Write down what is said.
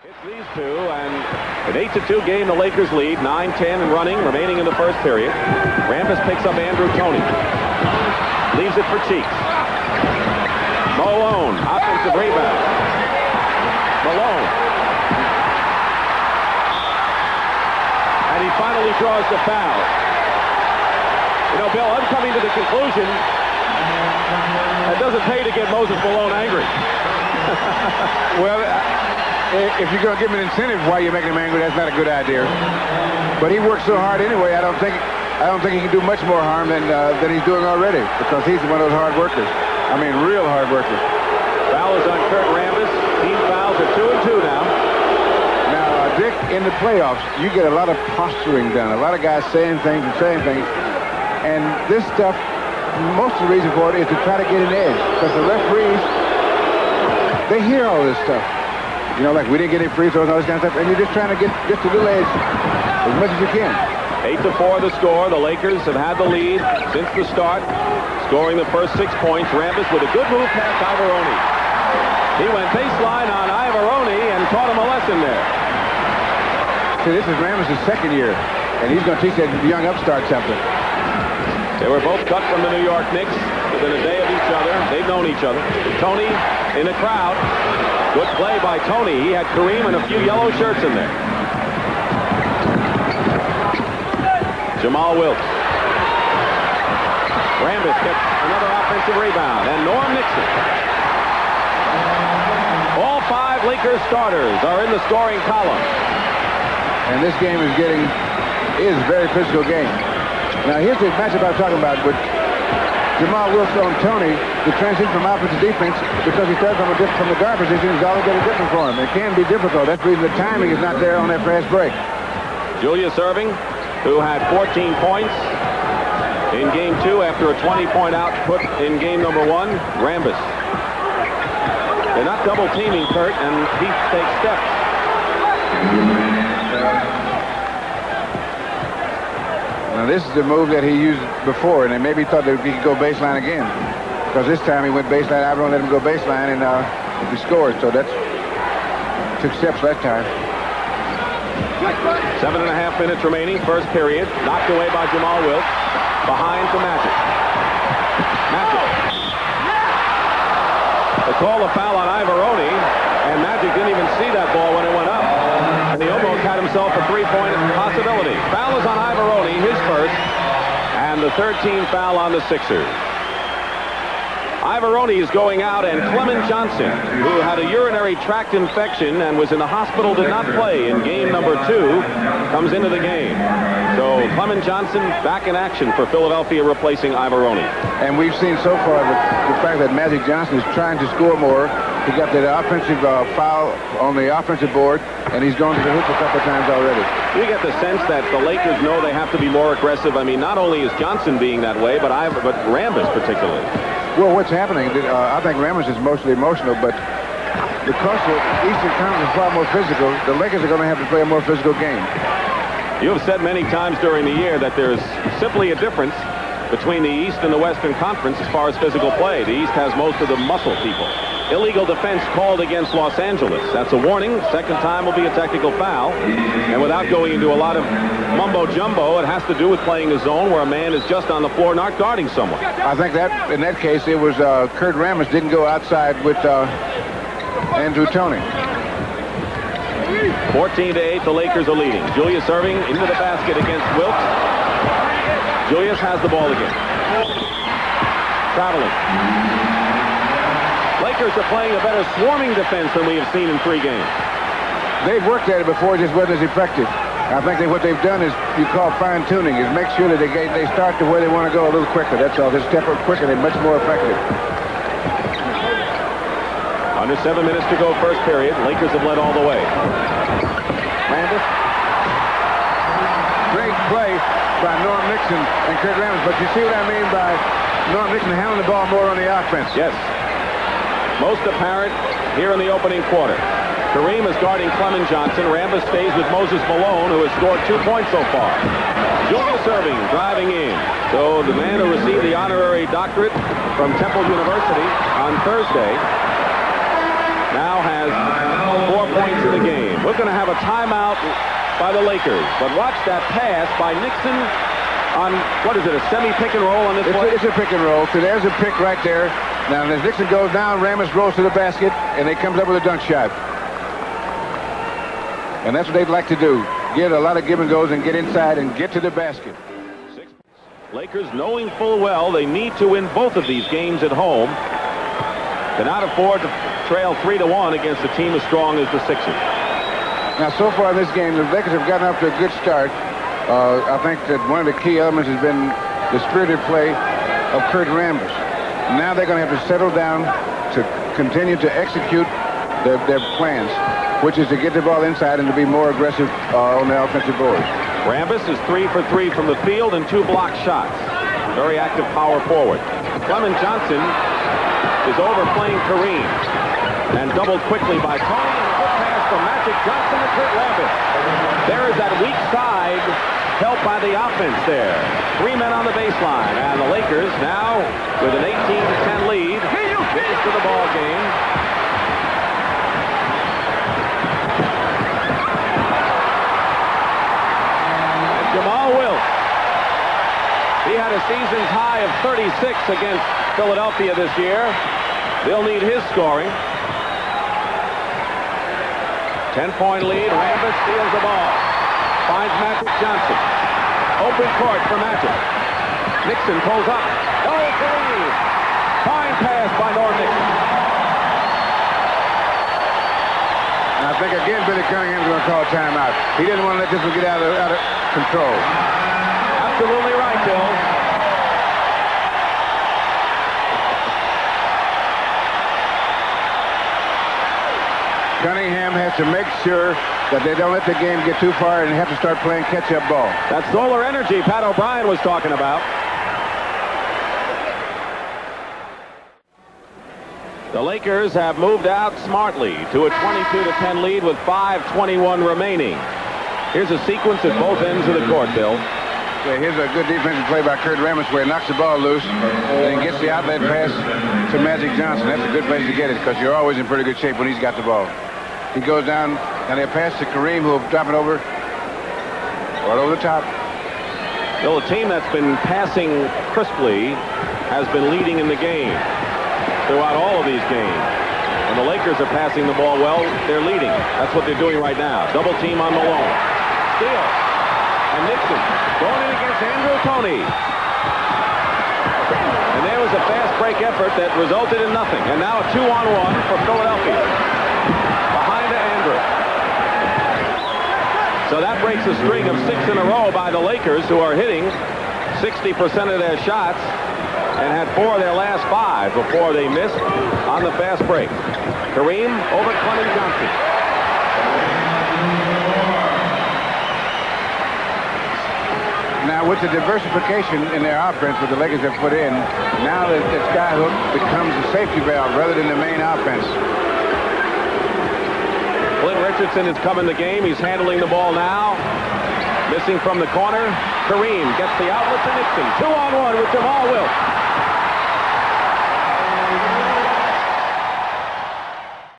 It's these two, and an 8-2 game, the Lakers lead, 9-10 and running, remaining in the first period. Rambis picks up Andrew Toney. Leaves it for Cheeks. Malone, offensive rebound. Malone. And he finally draws the foul. You know, Bill, I'm coming to the conclusion it doesn't pay to get Moses Malone angry. Well, if you're going to give him an incentive why you're making him angry, that's not a good idea. But he works so hard anyway. I don't think he can do much more harm than he's doing already, because he's one of those hard workers. I mean, real hard workers. Foul is on Kurt Rambis. Team fouls are 2-2 now. Now, Dick, in the playoffs, you get a lot of posturing done. A lot of guys saying things and saying things. And this stuff, most of the reason for it is to try to get an edge, because the referees, they hear all this stuff. You know, like we didn't get any free throws and all this kind of stuff, and you're just trying to get just a little edge as much as you can. 8-4 the score. The Lakers have had the lead since the start, scoring the first 6 points. Rambis with a good move past Ivaroni. He went baseline on Ivaroni and taught him a lesson there. See, this is Rambis' second year, and he's going to teach that young upstart something. They were both cut from the New York Knicks within a day of each other. They've known each other. Toney in the crowd. Good play by Toney. He had Kareem and a few yellow shirts in there. Jamal Wilkes. Rambis gets another offensive rebound. And Norm Nixon. All 5 Lakers starters are in the scoring column. And this game is a very physical game. Now, here's the matchup I was talking about with Jamal Wilkes on Toney. The transition from offense to defense, because he started from the guard position, is altogether different for him. It can be difficult. That's the reason the timing is not there on that fast break. Julius Erving, who had 14 points in Game 2 after a 20-point output in Game number 1. Rambis. They're not double-teaming Kurt, and he takes steps. Now, this is the move that he used before, and they maybe thought that he could go baseline again. Because this time he went baseline. I don't let him go baseline, and he scored. So that's took steps that time. 7.5 minutes remaining, first period. Knocked away by Jamal Wilkes. Behind to Magic. Magic. They call a foul on Ivaroni, and Magic didn't even see that ball when it went up. And he almost had himself a 3-point possibility. Foul is on Ivaroni, his first, and the 13th foul on the Sixers. Ivaroni is going out, and Clement Johnson, who had a urinary tract infection and was in the hospital, did not play in game number 2, comes into the game. So Clement Johnson back in action for Philadelphia, replacing Ivaroni. And we've seen so far the fact that Magic Johnson is trying to score more. He got that offensive foul on the offensive board, and he's gone to the hoop a couple of times already. You get the sense that the Lakers know they have to be more aggressive. I mean, not only is Johnson being that way, but Rambis particularly. Well, what's happening, I think Rambis is mostly emotional, but because the Eastern Conference is far more physical, the Lakers are going to have to play a more physical game. You have said many times during the year that there's simply a difference between the East and the Western Conference as far as physical play. The East has most of the muscle people. Illegal defense called against Los Angeles. That's a warning. Second time will be a technical foul. And without going into a lot of mumbo-jumbo, it has to do with playing a zone where a man is just on the floor, not guarding someone. I think that, in that case, it was Kurt Rambis didn't go outside with Andrew Toney. 14-8, the Lakers are leading. Julius Erving into the basket against Wilkes. Julius has the ball again. Traveling. Lakers are playing a better swarming defense than we have seen in 3 games. They've worked at it before, just wasn't as effective. I think what they've done is you call fine-tuning, is make sure that they start to where they want to go a little quicker. That's all. Just step up quicker, they're much more effective. Under 7 minutes to go, first period. Lakers have led all the way. Rambis. Great play by Norm Nixon and Kurt Rambis, but you see what I mean by Norm Nixon handling the ball more on the offense. Yes. Most apparent here in the opening quarter. Kareem is guarding Clement Johnson. Rambis stays with Moses Malone, who has scored 2 points so far. Julius Erving driving in. So the man who received the honorary doctorate from Temple University on Thursday now has 4 points in the game. We're going to have a timeout by the Lakers. But watch that pass by Nixon on, what is it, a semi-pick and roll on this one? It's a pick and roll. So there's a pick right there. Now, as Nixon goes down, Ramos rolls to the basket, and he comes up with a dunk shot. And that's what they'd like to do. Get a lot of give and goes and get inside and get to the basket. Lakers, knowing full well they need to win both of these games at home, cannot afford to trail 3-1 against a team as strong as the Sixers. Now, so far in this game, the Lakers have gotten off to a good start. I think that one of the key elements has been the spirited play of Kurt Rambis. Now they're going to have to settle down to continue to execute their plans, which is to get the ball inside and to be more aggressive on the offensive boards. Rambis is 3 for 3 from the field and 2 block shots. Very active power forward. Clement Johnson is overplaying Kareem and doubled quickly by Tony, and a good pass from Magic Johnson to Kurt Rambis. There is that weak side helped by the offense there. 3 men on the baseline, and the Lakers now with an 18-10 lead. Gets us to the ball game. And Jamal Wilkes. He had a season's high of 36 against Philadelphia this year. They'll need his scoring. 10-point lead. Rambis steals the ball. Finds Magic Johnson. Open court for Magic. Nixon pulls up. Oh, Kareem. Fine pass by Norm Nixon. And I think again Billy Cunningham's going to call a timeout. He didn't want to let this one get out of control. Absolutely right, Bill. Cunningham has to make sure that they don't let the game get too far and have to start playing catch-up ball. That solar energy Pat O'Brien was talking about. The Lakers have moved out smartly to a 22-10 lead with 5:21 remaining. Here's a sequence at both ends of the court, Bill. Okay, here's a good defensive play by Kurt Rambis where he knocks the ball loose and gets the outlet pass to Magic Johnson. That's a good place to get it because you're always in pretty good shape when he's got the ball. He goes down and they pass to Kareem, who will drop it over right over the top. Bill, a team that's been passing crisply has been leading in the game throughout all of these games. When the Lakers are passing the ball well, they're leading. That's what they're doing right now. Double team on Malone. Steal. And Nixon going in against Andrew Toney. And there was a fast break effort that resulted in nothing. And now a 2-on-1 for Philadelphia. Behind to Andrew. So that breaks a string of 6 in a row by the Lakers, who are hitting 60% of their shots and had 4 of their last 5 before they missed on the fast break. Kareem over Clement Johnson. Now, with the diversification in their offense that the Lakers have put in, now that skyhook becomes a safety valve rather than the main offense. Clint Richardson has come in the game. He's handling the ball now. Missing from the corner. Kareem gets the outlet to Nixon. 2-on-1 with Jamal Wilkes.